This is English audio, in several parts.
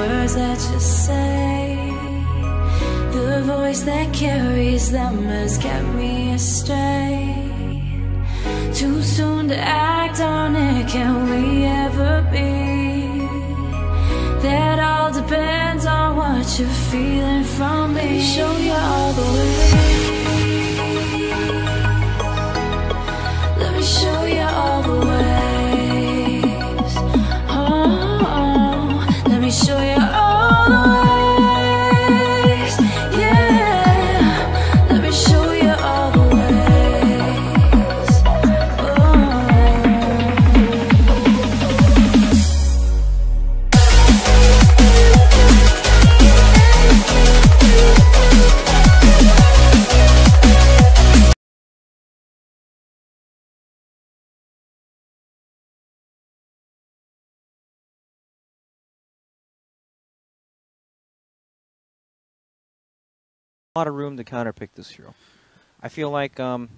words that you say, the voice that carries them has kept me astray. Too soon to act on it, can we ever be? That all depends on what you're feeling from me. Let me show you all the way. Let me show you all the ways. Oh, let me show you all the ways. Yeah, let me show you all the ways. A lot of room to counterpick this hero. I feel like I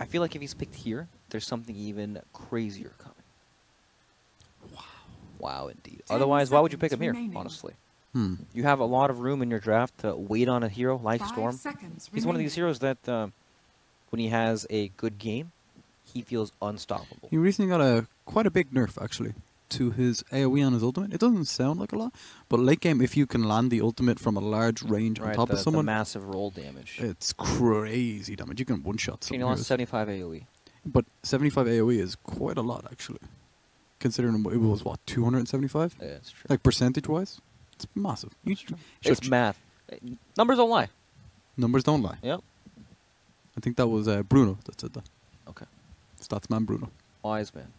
feel like if he's picked here, there's something even crazier coming. Wow. Wow, indeed. Otherwise, why would you pick him here, honestly? You have a lot of room in your draft to wait on a hero like Storm. He's one of these heroes that when he has a good game, he feels unstoppable. He recently got quite a big nerf, actually, to his AoE on his ultimate. It doesn't sound like a lot, but late game, if you can land the ultimate from a large range on top of someone, the massive roll damage. It's crazy damage. You can one-shot someone. You lost 75 AoE. But 75 AoE is quite a lot, actually. Considering it was, what, 275? Yeah, it's true. Like, percentage-wise? It's massive. It's math. Numbers don't lie. Numbers don't lie. Yep. I think that was Bruno that said that. Okay. Statsman Bruno. Wise man.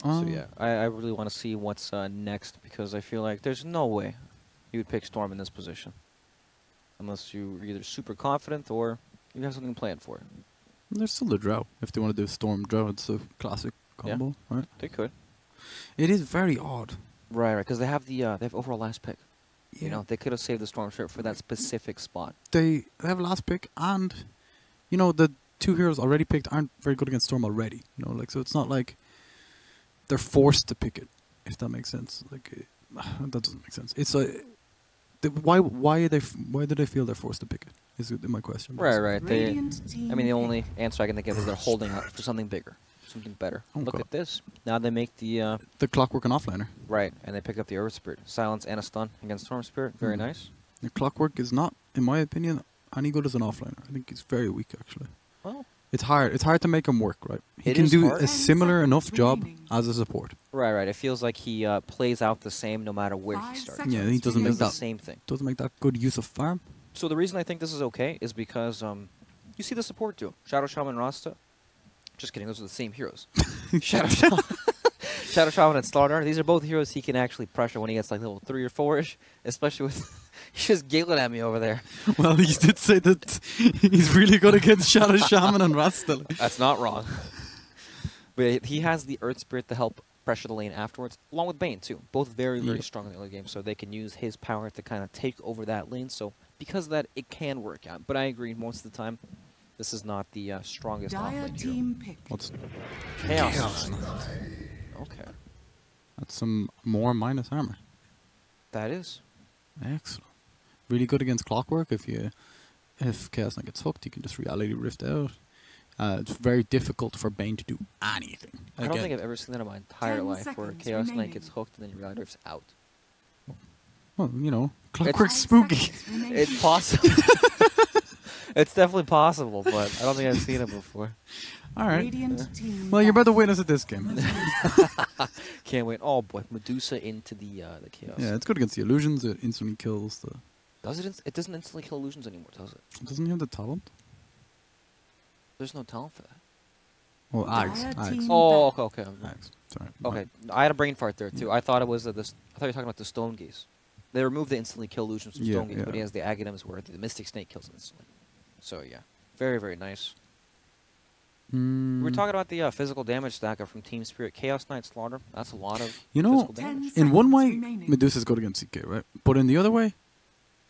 So yeah, I really want to see what's next, because I feel like there's no way you would pick Storm in this position. Unless you're either super confident or you have something planned for it. There's still the Drow. If they want to do Storm Drow, it's a classic combo, right? They could. It is very odd. Right, because they have the they have overall last pick. Yeah. You know, they could have saved the Storm shirt for that specific spot. They have last pick, and you know the two heroes already picked aren't very good against Storm already. You know, like, so it's not like they're forced to pick it, if that makes sense. Like, that doesn't make sense. It's why do they feel they're forced to pick it? Is my question. Right. The only answer I can think of is they're holding out for something bigger, something better. Okay. Look at this. Now they make the Clockwork and Offliner. Right, and they pick up the Earth Spirit, silence and a stun against Storm Spirit. Very nice. The Clockwork is not, in my opinion, any good as an offliner. I think he's very weak, actually. Well, it's hard to make him work, right? He can do a similar enough job as a support. Right. It feels like he plays out the same no matter where he starts. Yeah, he doesn't make that the same thing. Doesn't make that good use of farm. So the reason I think this is okay is because you see the support duo, Shadow Shaman and Rasta. Just kidding, those are the same heroes. Shadow Shaman and Slaughter. These are both heroes he can actually pressure when he gets like level 3 or 4-ish, especially with. He's just giggling at me over there. Well, he did say that he's really good against Shadow Shaman and Rasta. That's not wrong. But he has the Earth Spirit to help pressure the lane afterwards, along with Bane too. Both very strong in the early game, so they can use his power to kind of take over that lane. So because of that, it can work out. But I agree, most of the time, this is not the strongest offlane hero. What's Chaos? Okay. That's some more minus armor. That is. Excellent. Really good against Clockwork. If Chaos Knight gets hooked, you can just Reality Rift out. It's very difficult for Bane to do anything. I don't think I've ever seen that in my entire life, where Chaos Knight gets hooked and then Reality Rift's out. Well, you know, Clockwork's spooky. It's possible. It's definitely possible, but I don't think I've seen it before. All right. Well, you're about to witness at this game. Can't wait. Oh boy, Medusa into the Chaos. Yeah, it's good against the illusions. It instantly kills the. Does it? It doesn't instantly kill illusions anymore, does it? Doesn't he have the talent? There's no talent for that. Well, Ags. Oh, okay. Ags. Sorry. Okay, I had a brain fart there too. I thought it was I thought you were talking about the Stone Gaze. They removed the instantly kill illusions from Stone Gaze, but he has the Aghanim's where the Mystic Snake kills instantly. So yeah, very, very nice. We were talking about the physical damage stacker from Team Spirit. Chaos Knight Slaughter. That's a lot of physical damage. In one way, Medusa's good against CK, right? But in the other way,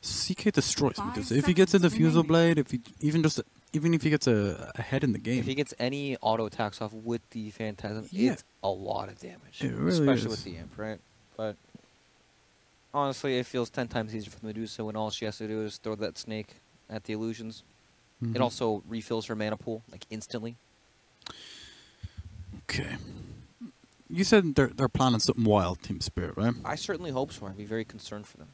CK destroys Medusa. If he gets a Diffusal Blade, if he even just Even if he gets a head in the game. If he gets any auto attacks off with the Phantasm, Yeah. it's a lot of damage. It really especially is. with the Imp, right? But honestly, it feels 10 times easier for the Medusa when all she has to do is throw that snake at the illusions. Mhm. It also refills her mana pool, like, instantly. Okay. You said they're planning something wild, Team Spirit, right? I certainly hope so. I'd be very concerned for them.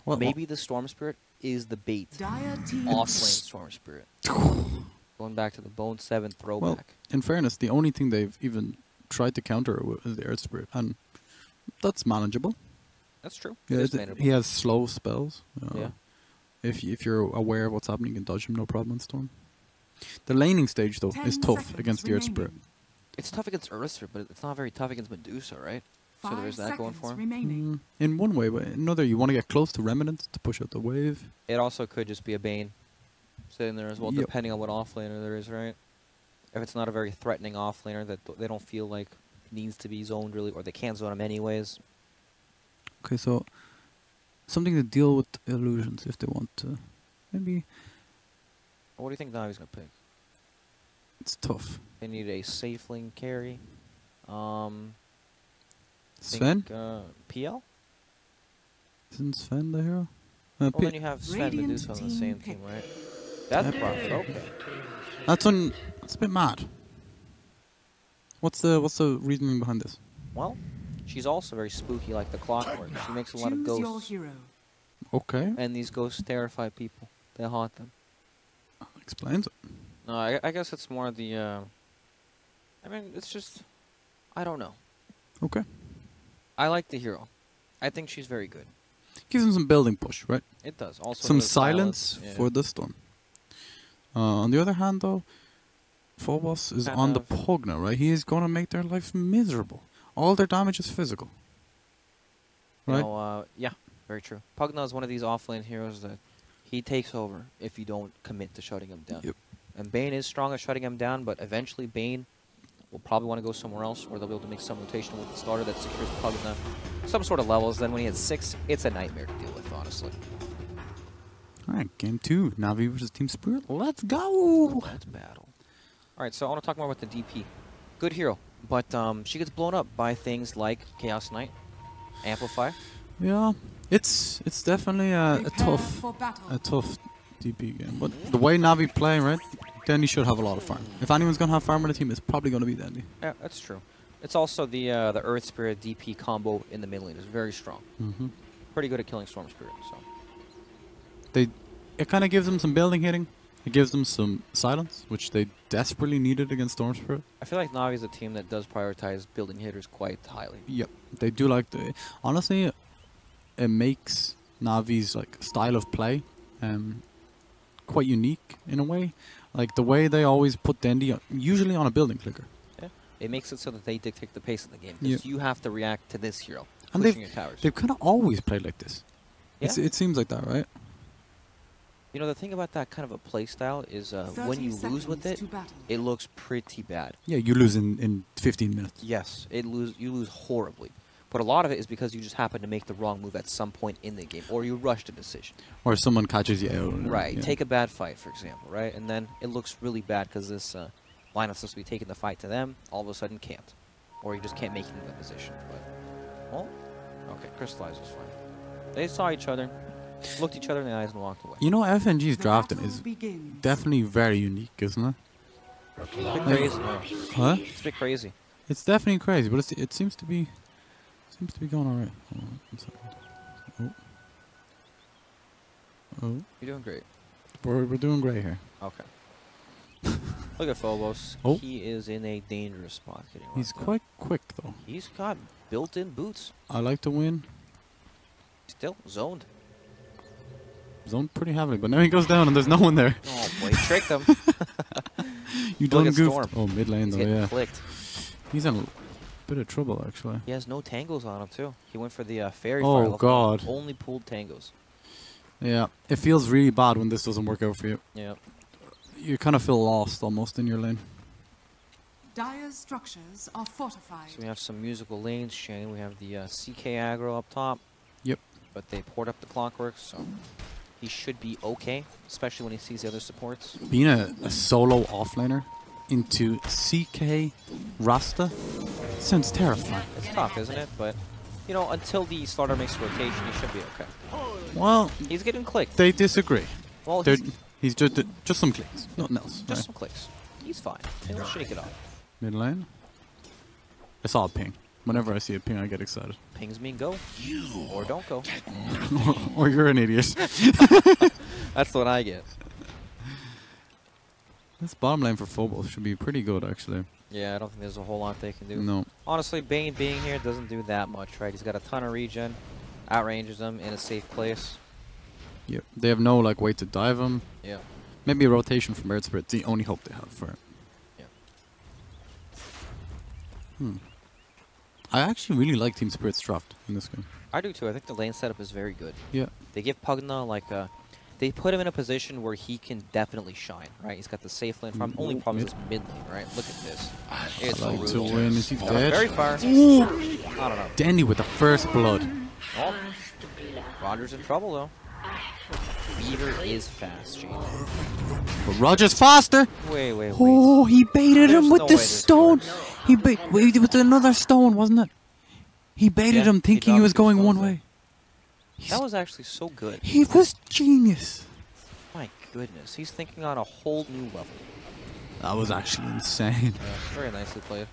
Well, Maybe the Storm Spirit is the bait. Dire team Off-lane Storm Spirit. Going back to the Bone 7 throwback. Well, in fairness, the only thing they've even tried to counter is the Earth Spirit, and that's manageable. That's true. Yeah, It is manageable. he has slow spells. Yeah. If you're aware of what's happening, you can dodge him, no problem in Storm. The laning stage, though, 10 is tough seconds against the Earth Spirit. remaining. It's tough against Earth Spirit, but it's not very tough against Medusa, right? So 5 there's that going seconds for him. remaining. In one way, but in another, you want to get close to Remnants to push out the wave. It also could just be a Bane sitting there as well, Yep. depending on what offlaner there is, right? If it's not a very threatening offlaner that they don't feel like needs to be zoned really, or they can't zone him anyways. Okay, so something to deal with illusions if they want to. Maybe What do you think Navi's gonna pick? it's tough. They need a safe lane carry. Sven? PL? Isn't Sven the hero? Well, then you have Sven Radiant Medusa on the team same pick. team, right? Death Prophet, okay. That's a bit mad. What's the reasoning behind this? Well, she's also very spooky like the Clockwork. She makes a lot of Choose your ghosts. hero. Okay, And these ghosts terrify people. They haunt them. explains it. No, I guess it's more the, I mean, it's just, I don't know. Okay, I like the hero. I think she's very good. gives him some building push, right? It does. Also, Some the silence yeah. for the storm. On the other hand, though, Phobos is Kind on the of. Pugna, right? He is going to make their life miserable. All their damage is physical. You Right? know, yeah, very true. Pugna is one of these offlane heroes that he takes over if you don't commit to shutting him down. Yep. And Bane is strong at shutting him down, but eventually Bane will probably want to go somewhere else, or they'll be able to make some rotation with the starter that secures Pugna some sort of levels. Then when he hits 6, it's a nightmare to deal with, honestly. Alright, game 2. Navi versus Team Spirit. Let's go! Let's battle. Alright, so I want to talk more about the DP. Good hero, but she gets blown up by things like Chaos Knight, Amplify. Yeah, it's definitely a Prepare tough for battle. DP game. But the way Navi play, right? Dendy should have a lot of farm. If anyone's gonna have farm on the team, it's probably gonna be Dendy. Yeah, that's true. It's also the Earth Spirit DP combo in the mid lane is very strong. Mm-hmm. Pretty good at killing Storm Spirit. So It kind of gives them some building hitting. It gives them some silence, which they desperately needed against Storm Spirit. I feel like Navi is a team that does prioritize building hitters quite highly. Yep, they do like the. Honestly, it makes Navi's like style of play quite unique in a way. Like the way they always put Dendy usually on a building clicker. Yeah. It makes it so that they dictate the pace of the game. Yeah. Because you have to react to this hero. And Pushing your towers. They've kind of always played like this. Yeah. It seems like that, right? You know, the thing about that kind of a play style is 30 when you lose with it, seconds to battle. it looks pretty bad. Yeah, you lose in 15 minutes. Yes, you lose horribly. But a lot of it is because you just happen to make the wrong move at some point in the game, or you rushed a decision. Or someone catches you out. Right. Yeah. Take a bad fight, for example, right? And then it looks really bad because this lineup's supposed to be taking the fight to them, all of a sudden can't. Or you just can't make it in the position. But, well, okay, Crystallize was fine. They saw each other, looked each other in the eyes, and walked away. You know, FNG's The drafting battle is begins. definitely very unique, isn't it? It's a bit crazy. Yeah. Huh? It's a bit crazy. It's definitely crazy, but it seems to be going alright. Hold on one second. Oh, You're doing great. we're doing great here. Okay. Look at Phobos. Oh. He is in a dangerous spot. Getting He's locked up. quite quick though. He's got built-in boots. I like to win. Still zoned. Zoned pretty heavily, but now he goes down and there's no one there. Oh boy, he tricked him. You Look done at goofed. Storm. Oh, mid lane He's though, getting yeah. clicked. He's in a bit of trouble actually. He has no tangos on him too. He went for the fairy Oh, fire. level. God. Only pulled tangos. Yeah, it feels really bad when this doesn't work out for you. Yeah. You kind of feel lost almost in your lane. Dire's structures are fortified. So we have some musical lanes, Shane. We have the CK aggro up top. Yep. But they poured up the Clockwork, so he should be okay, especially when he sees the other supports. Being a solo offlaner into CK Rasta sounds terrifying. It's tough, isn't it? But, you know, until the starter makes a rotation, he should be okay. Well, He's getting clicked. they disagree. Well, He's just some clicks, nothing else. just right? some clicks. He's fine. He'll shake it off. Mid lane. I saw a ping. Whenever I see a ping, I get excited. Pings mean go. Or don't go. Or you're an idiot. That's what I get. This bottom lane for Phobos should be pretty good, actually. Yeah, I don't think there's a whole lot they can do. No. Honestly, Bane being here doesn't do that much, right? He's got a ton of regen, outranges them in a safe place. Yep. They have no like way to dive him. Yeah. Maybe a rotation from Bird Spirit. The only hope they have for it. Yeah. I actually really like Team Spirit's draft in this game. I do too. I think the lane setup is very good. Yeah. They give Pugna like a... They put him in a position where he can definitely shine, right? He's got the safe lane farm. Only problem is mid lane, right? Look at this. It's I like to brutal. win. Is he Oh, dead? very far. Ooh. I don't know. Dandy with the first blood. Oh. Roger's in trouble, though. Beaver is fast, Gene. But Roger's faster. Wait. Oh, he baited There's him with no the way this stone. works. He wait, with another stone, wasn't it? He baited Yeah, him he thinking he was dodged going his one stones way. That was actually so good. He was genius. My goodness. He's thinking on a whole new level. That was actually insane. Yeah, very nicely played.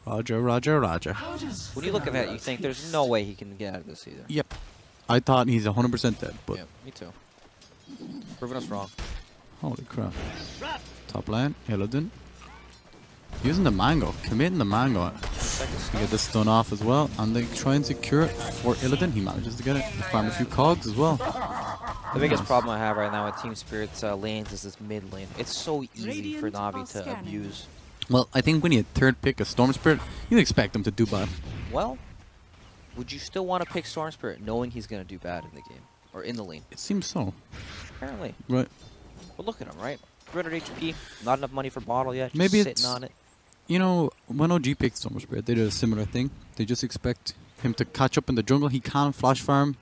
Roger. When you look at that, you think there's no way he can get out of this either. Yep. I thought he's 100% dead, but Yeah, me too. Proving us wrong. holy crap. Top lane, Illidan. Using the mango, committing the mango. To get this stun off as well, and they try and secure it for Illidan. He manages to get it. They farm a few cogs as well. The biggest problem I have right now with Team Spirit's lanes is this mid lane. It's so easy for Navi to abuse. Well, I think when you third pick a Storm Spirit, you expect him to do bad. Well, would you still want to pick Storm Spirit knowing he's going to do bad in the game? Or in the lane? It seems so. Apparently. Right. But look at him, right? 300 HP, not enough money for bottle yet, just Maybe sitting it's- on it. You know, when OG picked Storm Spirit, they did a similar thing. They just expect him to catch up in the jungle. He can flash farm,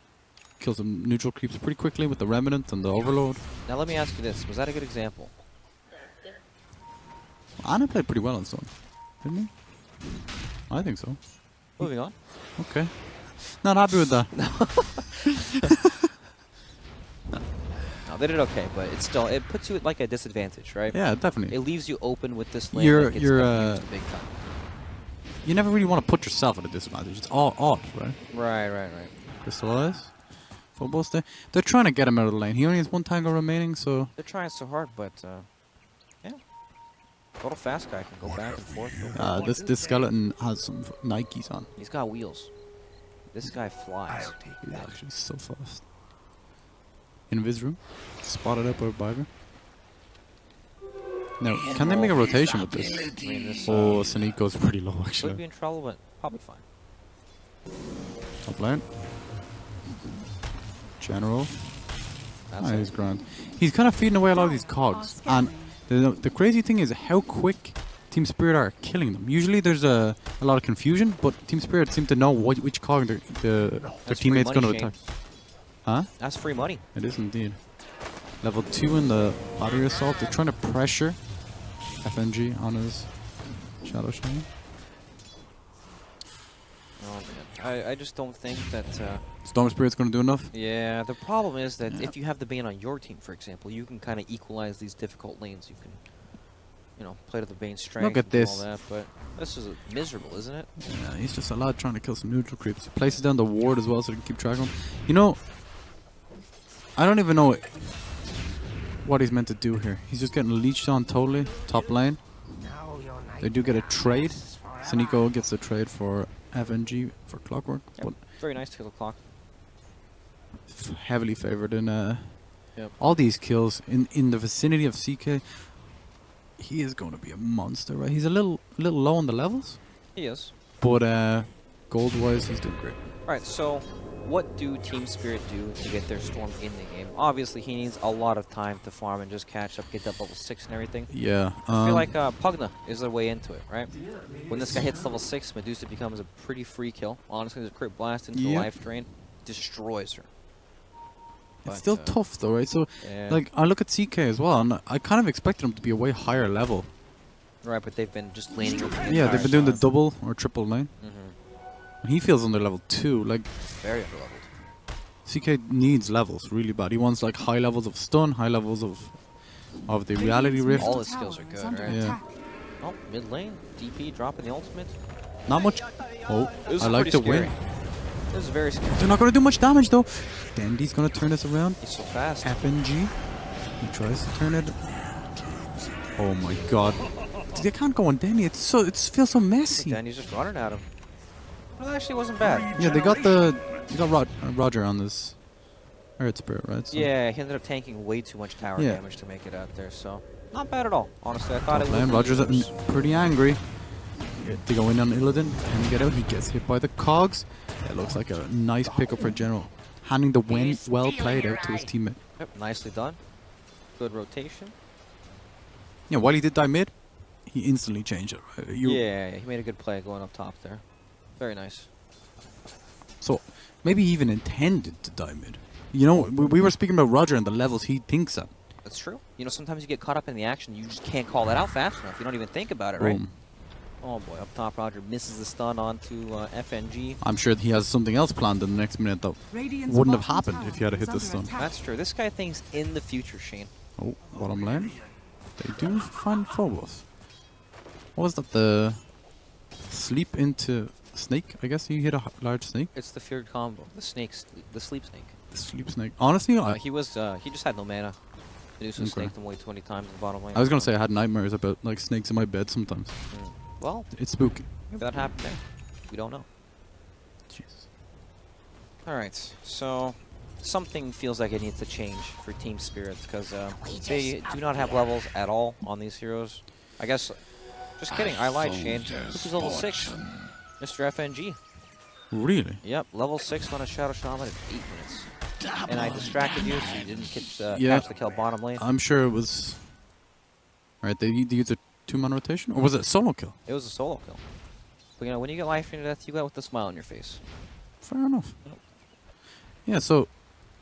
kill some neutral creeps pretty quickly with the Remnant and the Overload. Now let me ask you this, was that a good example? Anna played pretty well on Storm, didn't he? I think so. Moving on. Okay. Not happy with that. No, they did okay, but it's still, it puts you at like a disadvantage, right? Yeah, definitely. It leaves you open with this lane You're- that gets you're, confused big time. You never really want to put yourself at a disadvantage. It's all odd, right? Right. Crystallize. Phobos, they're trying to get him out of the lane. He only has one tango remaining, so... They're trying so hard, but yeah. Total fast guy can go back and forth. go back and forth. This skeleton has some Nikes on. He's got wheels. This guy flies. He's actually so fast. Invis room. Spotted up by Biver. Now, can they make a rotation with this? I mean, this Oh, Saniko's pretty low, would be actually. in trouble, but probably fine. Top lane. General. That's He's grand. He's kind of feeding away a lot of these cogs. And the crazy thing is how quick Team Spirit are killing them. Usually there's a lot of confusion, but Team Spirit seem to know which cog their That's teammate's free going to money, attack. Huh? That's free money. It is indeed. Level 2 in the Battery Assault. They're trying to pressure FNG on his Shadow Shine. Oh man, I just don't think that. Storm Spirit's going to do enough? Yeah, the problem is that if you have the Bane on your team, for example, you can kind of equalize these difficult lanes. You can, you know, play to the Bane's strength. Look at and do this. all that, but this is miserable, isn't it? Yeah, he's just a lad trying to kill some neutral creeps. He places down the ward as well so they can keep track of him. You know, I don't even know what he's meant to do here. He's just getting leeched on totally. Top lane. They do get a trade. Saniko gets a trade for FNG for Clockwork. Yep. But Very nice to kill the clock. heavily favored in Yep. all these kills in the vicinity of CK. He is going to be a monster, right? He's a little low on the levels, He is. but gold wise he's doing great. Alright, so what do Team Spirit do to get their Storm in the game? Obviously, he needs a lot of time to farm and just catch up, get that level 6 and everything. Yeah. I feel like Pugna is the way into it, right? When this guy hits level 6, Medusa becomes a pretty free kill. Honestly, the crit blast into the Yep. life drain destroys her. But, It's still tough though, right? So, yeah. like, I look at CK as well, and I kind of expected them to be a way higher level. Right, but they've been just laning with the Yeah, they've been doing the time. double or triple lane. And he feels under level 2. Like, Very underleveled. CK needs levels really bad. He wants like high levels of stun, high levels of the reality rift. All his skills are good, right? Yeah. Oh, mid lane, DP dropping the ultimate. Not much. Oh, This I is like pretty the win. scary. This is very scary. They're not going to do much damage though. Dandy's going to turn this around. He's so fast. FNG. He tries to turn it. Oh my god. They can't go on Dandy. It feels so messy. Danny's just running at him. Well, actually, wasn't bad. Yeah, they got Roger on this Earth Spirit, right? So Yeah, he ended up tanking way too much tower Yeah. damage to make it out there, so not bad at all. Honestly, I thought it man, was. Roger's pretty angry. They go in on Illidan. Can he get out? He gets hit by the cogs. It looks like a nice pickup for General. Handing the win well played out to his teammate. Yep, nicely done. Good rotation. Yeah, while he did die mid, he instantly changed it. Right? Yeah, he made a good play going up top there. Very nice. So maybe he even intended to die mid. You know, we were speaking about Roger and the levels he thinks at. That's true. You know, sometimes you get caught up in the action. You just can't call that out fast enough. You don't even think about it, right? Boom. Oh boy, up top, Roger misses the stun onto FNG. I'm sure he has something else planned in the next minute though. Radiant's Wouldn't have bottom happened tower if he had hit is the under stun. attack. That's true. This guy thinks in the future, Shane. Oh, bottom lane. They do find Phobos. What was that? The sleep into snake? I guess he hit a large snake. It's the feared combo. The sleep snake. The sleep snake. Honestly, He just had no mana. Natus Okay. snaked him way 20 times in the bottom lane. I was gonna say I had nightmares about like snakes in my bed sometimes. Well, It's spooky. maybe that happened there. We don't know. Jeez. Alright, so something feels like it needs to change for Team Spirits because they do not have levels at all on these heroes. I guess, just kidding, I lied, Shane. This is level 6, Mr. FNG. Really? Yep, level 6 on a Shadow Shaman in 8 minutes. And I distracted you so you didn't catch the kill bottom lane. I'm sure it was. Right, they used a 2-man rotation, or was it a solo kill? It was a solo kill. But you know, when you get life streamed to death, you go with a smile on your face. Fair enough. Yeah, so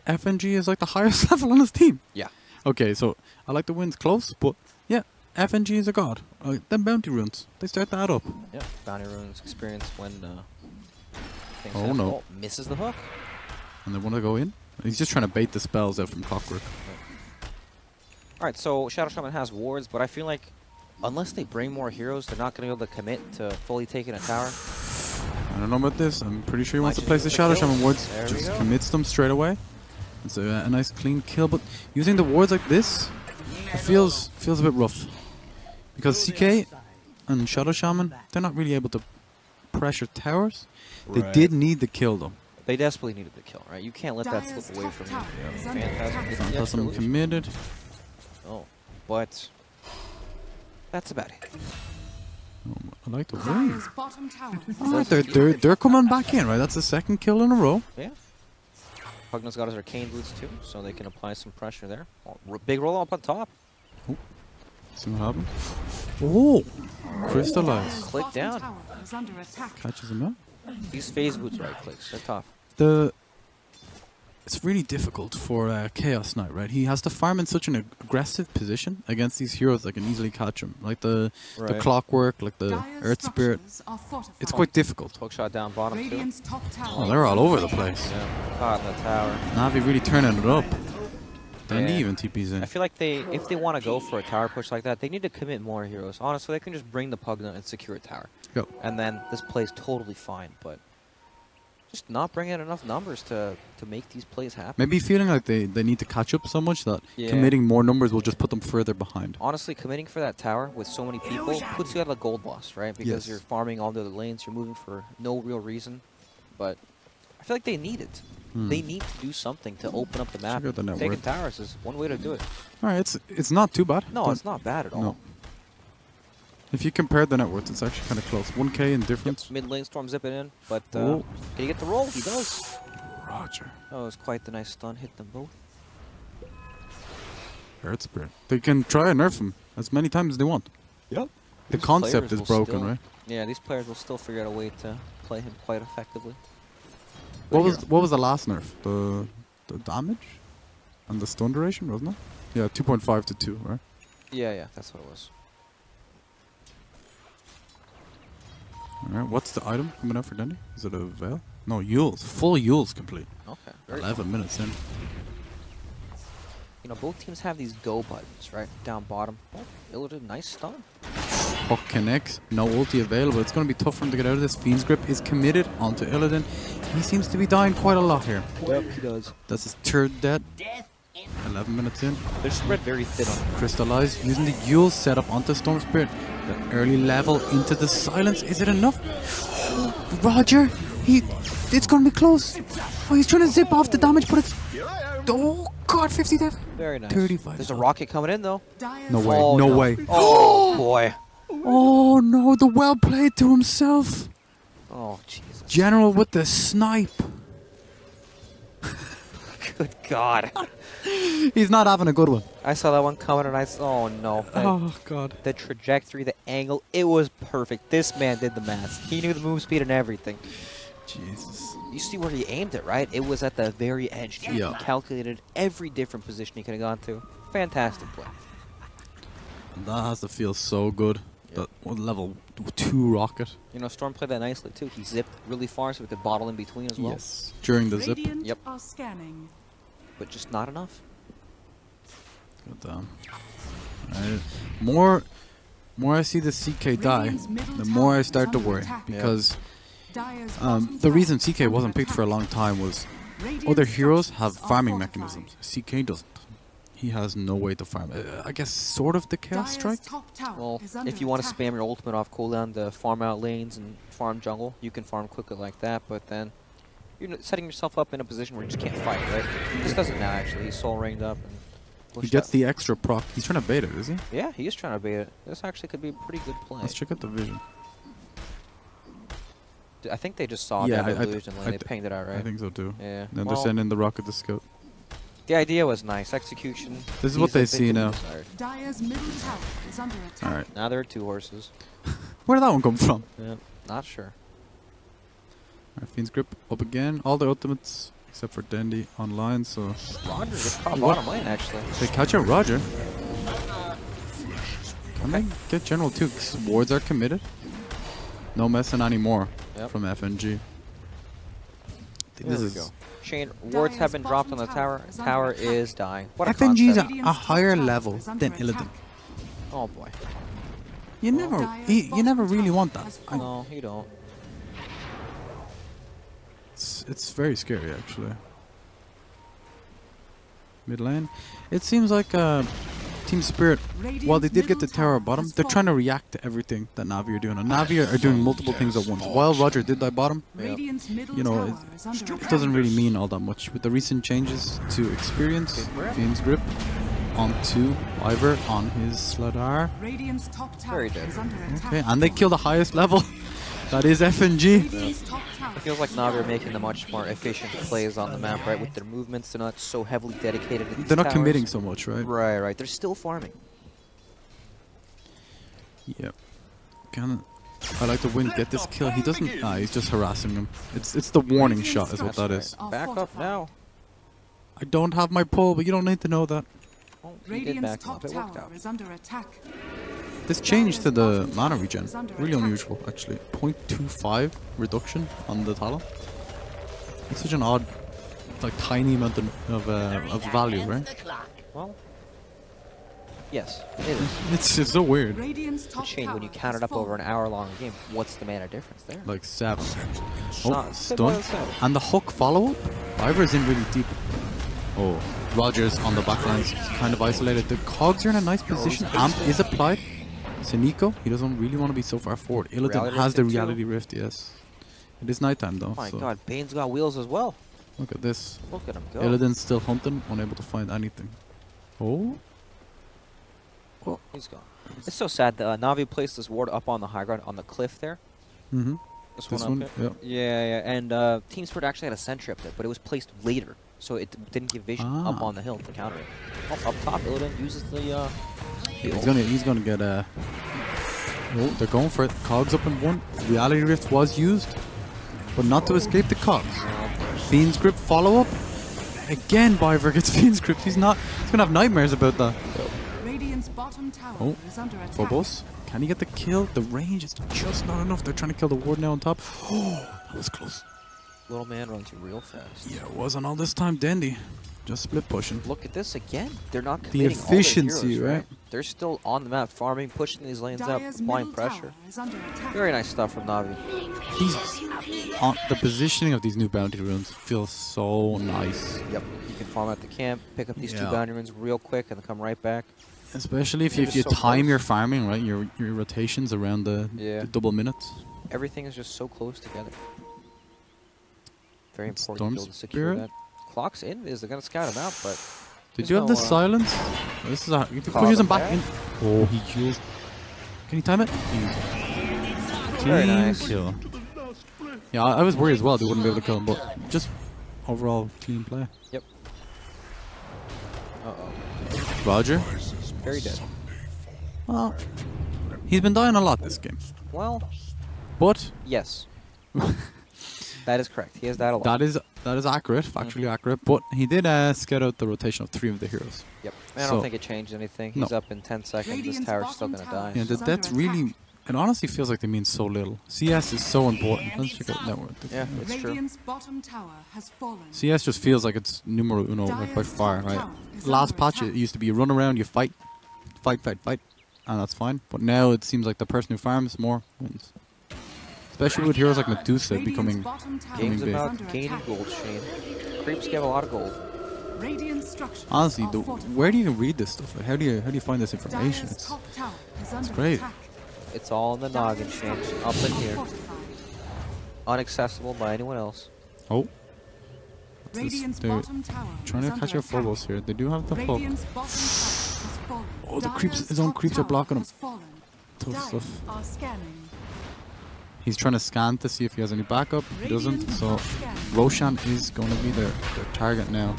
FNG is like the highest level on his team. Yeah. Okay, so I like the wins close, but yeah, FNG is a god. Them bounty runes, they start that up. Yep, bounty runes experience when things Oh, happen. no. Oh, misses the hook. And they want to go in. He's just trying to bait the spells out from Clockwork. Alright, so Shadow Shaman has wards, but I feel like unless they bring more heroes, they're not going to be able to commit to fully taking a tower. I don't know about this. I'm pretty sure he wants to just place the use the Shadow kill. Shaman wards. There we Just go. commits them straight away. It's a nice clean kill, but using the wards like this, it feels a bit rough. Because CK and Shadow Shaman, they're not really able to pressure towers. They did need the kill though. They desperately needed the kill, right? You can't let that Dyer's slip away top from tower is you. under Phantasm attack. gets the Phantasm extra committed. Oh, but that's about it. I like the win. Dyer's bottom tower is Alright, under they're coming back in, right? That's the second kill in a row. Yeah. Pugna's got his arcane boots too, so they can apply some pressure there. Oh, big roll up on top. See what happens. Oh, crystallize. Dyer's Click bottom down. tower is under attack. Catches him out. These phase boots right clicks, they're tough. It's really difficult for Chaos Knight, right? He has to farm in such an aggressive position against these heroes that can easily catch him, like the Clockwork, like the Dyer's Earth Spirit. structures are fortified. It's quite difficult. Hook shot down bottom too. Radiant's top tower. Oh, they're all over the place. Yeah, caught in the tower. Navi really turning it up. Then Yeah. he even TP's in. I feel like if they want to go for a tower push like that, they need to commit more heroes. Honestly, they can just bring the Pugna and secure a tower. Go. And then this play's totally fine, but just not bring in enough numbers to make these plays happen. Maybe feeling like they need to catch up so much that Yeah. committing more numbers will just put them further behind. Honestly, committing for that tower with so many people puts you at a gold loss, right? Because Yes. you're farming all the other lanes, you're moving for no real reason. But I feel like they need it. They need to do something to open up the map. Check out the net Taking worth. towers is one way to do it. Alright, it's not too bad. No, but it's not bad at all. No. If you compare the net worth, it's actually kind of close. 1k in difference. Mid lane storm zipping in, but Oh. can he get the roll? He does. Roger. Oh, it was quite the nice stun. Hit them both. Earth Spirit. They can try and nerf him as many times as they want. Yep. The These concept players is will broken, still- right? Yeah, these players will still figure out a way to play him quite effectively. What was the last nerf? The damage? And the stun duration, wasn't it? Yeah, 2.5 to 2, right? Yeah, that's what it was. Alright, what's the item coming out for Dendy? Is it a veil? No, Yules. Full Yules complete. Okay. 11 minutes in. You know, both teams have these go buttons, right? Down bottom. Oh, Illidan, nice stun. Hook connects. No ulti available. It's going to be tough for him to get out of this. Fiend's Grip is committed onto Illidan. He seems to be dying quite a lot here. Yep, he does. That's his third death. 11 minutes in. They're spread very thin on him. Crystallize using the Yule setup onto Storm Spirit. The early level into the silence. Is it enough? Roger! It's going to be close. Oh, he's trying to zip off the damage, but it's... Oh, God, 50 death. Very nice. 35. There's a rocket coming in, though. No way, Oh, no no. way. Oh, boy. Oh, no, the well played to himself. Oh, Jesus. General with the snipe. Good God. He's not having a good one. I saw that one coming, and oh, no. Oh, God. The trajectory, the angle, it was perfect. This man did the math. He knew the move speed and everything. Jesus. You see where he aimed it, right? It was at the very edge. He Yeah. calculated every different position he could have gone to. Fantastic play. That has to feel so good. That level 2 rocket. You know, Storm played that nicely, too. He zipped really far so we could bottle in between as well. Yes. During the zip. Radiant Yep. are scanning. But just not enough. Good down. More I see the CK die, the more I start to worry. Because the reason CK wasn't picked for a long time was other heroes have farming mechanisms. CK doesn't. He has no way to farm. I guess sort of the Chaos Strike. Well, if you want to spam your ultimate off cooldown to farm out lanes and farm jungle, you can farm quicker like that, but then you're setting yourself up in a position where you just can't fight, right? He just does it now, actually. He's soul ringed up. And He gets the extra proc. He's trying to bait it, is he? Yeah, he is trying to bait it. This actually could be a pretty good play. Let's check out the vision. I think they just saw Yeah, that illusion lane. They pinged it out, right? I think so too. Yeah. Then Well, they're sending the rocket to scout. the idea was nice. Execution. This is what they easily see did now. desired. Dire's middle tower is under attack. Alright. Now there are 2 horses. Where did that one come from? Yeah, not sure. Alright, Fiend's Grip up again. All the ultimates except for Dendy online, so Roger just caught bottom lane, actually. they catch out Roger. Can they get General too? 'Cause wards are committed. No messing anymore from FNG. There This we is go. Shane, wards have been dropped on the tower. Tower is dying. What a FNG is concept. a higher level than Illidan. Oh boy. You never really want that. No, you don't. It's very scary actually. Mid lane. It seems like Team Spirit, while they did get the tower bottom, they're trying to react to everything that Navi are doing. And Navi are doing multiple things at once. While Roger did die bottom, Radiant's middle you know, tower is under it attack. doesn't really mean all that much. With the recent changes to experience, Fiend's Grip onto Ivor on his Sladar. Radiant's top tower Very dead. is under attack. Okay, and they kill the highest level. That is FNG. Radiant's top tower It feels like Navi are making the much more efficient plays on the map, right? With their movements, they're not so heavily dedicated to these They're not towers. committing so much, right? Right. They're still farming. Yep. I like to win, get this kill. He doesn't. He's just harassing him. It's the warning shot, is what that is. are Back up fortified. now. I don't have my pull, but you don't need to know that. Oh, he did Radiant's back top up. It worked tower out. is under attack. This change to the mana regen, really unusual actually. 0.25 reduction on the Talon. It's such an odd, like tiny amount of value, right? Well, yes, it is. It's so weird. Radiant's top Shane, when you tower count it is up over an fallen. hour-long game, what's the mana difference there? Like 7. Oh, Not- stun. And the hook follow up. Ivor's in really deep. Oh, Rogers on the backlines, kind of isolated. The cogs are in a nice position. Amp is applied. Seniko, he doesn't really want to be so far forward. Illidan Reality has the Rift too. reality rift, yes. It is nighttime though. Oh my so god, Bane's got wheels as well. look at this. Look at him go. Illidan's still hunting, unable to find anything. Oh, He's gone. It's so sad that Navi placed this ward up on the high ground on the cliff there. mm-hmm. This This one one, up here. yeah. Yeah. And Team Spirit actually had a sentry up there, but it was placed later, so it didn't give vision up Ah. on the hill to counter it. Oh, up top, Illidan uses the. He's gonna get a. Oh, they're going for it. Cogs up in 1. Reality rift was used, but not to escape the cogs. Fiend's Grip follow up. Again, Biver gets Fiend He's gonna have nightmares about that. Radiant's bottom tower Oh, is under attack. Phobos. Can he get the kill? The range is just not enough. They're trying to kill the ward now on top. Oh, that was close. Little man runs real fast. Yeah, it wasn't all this time, Dandy. Just split pushing. Look at this again. They're not The committing efficiency, all their heroes, right? They're still on the map, farming, pushing these lanes up, Dire's applying middle pressure. tower is under attack. Very nice stuff from Navi. The positioning of these new bounty runes feels so nice. Yep. You can farm at the camp, pick up these two Yeah. bounty runes real quick, and then come right back. Especially if They're you just so time close. your farming, right? Your rotations around the double minutes. Everything is just so close together. Very It's important to be able to secure Storm that. Clock's in. Is they're gonna scout him out, but Did there's you have no, the silence? This is a he Call pushes him them back back. in. Oh, he heals. Can you time it? Very Clean nice. kill. Yeah, I was worried as well they wouldn't be able to kill him, but just overall clean play. Yep. Uh-oh. Roger. Very dead. Well, he's been dying a lot this game, Well, but yes. That is correct. He has that a lot. that is accurate, factually accurate. But he did scout out the rotation of 3 of the heroes. Yep. I So- don't think it changed anything. He's No. up in 10 seconds. This Radiant's tower's still bottom gonna die. Yeah, She's that's under really. attack. It honestly feels like they mean so little. CS is so important. Let's check out network. Yeah, it's true. Radiant's bottom tower has fallen. CS just feels like it's numero uno, like by far, right? Last patch it used to be you run around, you fight, and that's fine. But now it seems like the person who farms more wins. Especially with heroes like Medusa becoming. Game's big. about gaining gold, Shane. Creeps give a lot of gold. Radiant structures Honestly, are fortified. where do you read this stuff? Like, how do you find this information? Dire's It's top tower is under great. attack. It's all in the noggin, Shane. Up in here. Fortified. Unaccessible by anyone else. oh. What's this? Radiant's They're bottom tower trying is to catch under your attack. Phobos here. They do have the hook. Radiant's bottom tower has fallen. Oh, the creeps- Dire's his own top creeps are tower blocking him. has fallen. Tough Dire stuff. are scanning. He's trying to scan to see if he has any backup. He doesn't. Radiant So are scanning. Roshan is going to be their target now.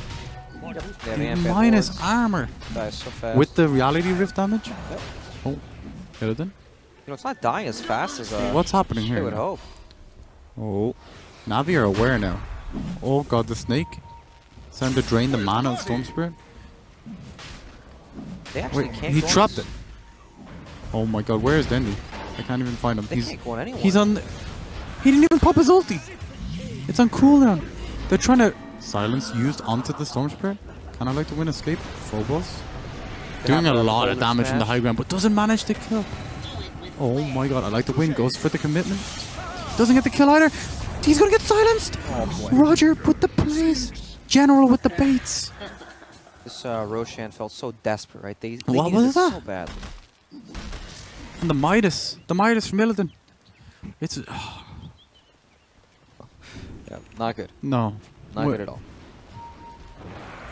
Yep. They have amp and Minus wards. armor Dies so fast. with the reality rift damage. Yep. Oh, Illidan. You know, it's not dying as fast as What's happening I here? would now? hope. Oh, Navi are aware now. Oh god, the snake. It's time to drain the mana of Storm Spirit. They actually Wait, can't he go on trapped this- it. Oh my god, where is Dendi? I can't even find him. They can't go on anywhere. He's on. He didn't even pop his ulti. It's on cooldown. They're trying to silence used onto the Storm Spirit. Kind of like to win escape. Phobos. They Doing have a the lot of golden damage from the smash. high ground, but doesn't manage to kill. Oh my god, I like the win. Goes for the commitment. Doesn't get the kill either. He's gonna get silenced. Oh boy. Roger, put the plays. General with the baits. This Roshan felt so desperate, right? They What needed was it that? so badly. And the Midas from Illidan. It's Yeah, not good. no. Not Wha- good at all.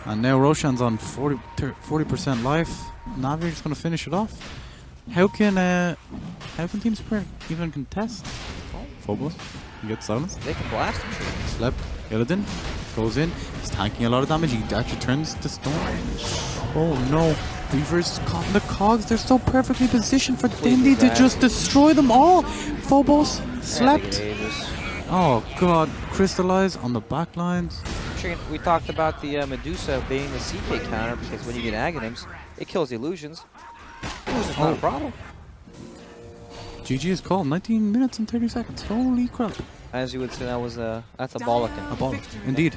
And now Roshan's on 40% life. Navi is gonna finish it off. How can Team Spirit even contest? Phobos. He gets silenced. They can blast him. Sure. Slep. Illidan goes in. He's tanking a lot of damage. He actually turns to stone. Oh no. Reaver's caught in the cogs. They're so perfectly positioned for Please Dindy to that. just destroy them all. Phobos slept. Ages. Oh god. Crystallize on the back lines. Shane, we talked about the Medusa being the CK counter because when you get Aghanims, it kills illusions. Illusion's not a problem. GG is called. 19 minutes and 30 seconds. Holy crap. As you would say, that's a bollocken. A ball. Indeed.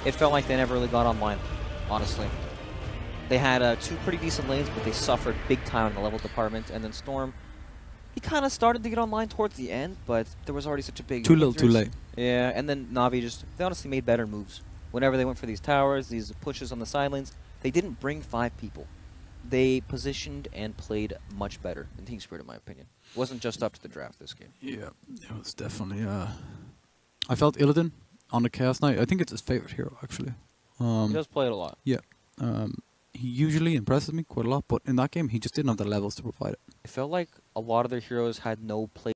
It felt like they never really got online, honestly. They had 2 pretty decent lanes, but they suffered big time in the level department. And then Storm, he kind of started to get online towards the end, but there was already such a big... Too little, too hindrance. late. Yeah, and then Navi they honestly made better moves. Whenever they went for these towers, these pushes on the side lanes, they didn't bring 5 people. They positioned and played much better than Team Spirit, in my opinion. It wasn't just up to the draft this game. Yeah, it was definitely. I felt Illidan on the Chaos Knight. I think it's his favorite hero, actually. He does play it a lot. Yeah. He usually impresses me quite a lot, but in that game, he just didn't have the levels to provide it. It felt like a lot of their heroes had no play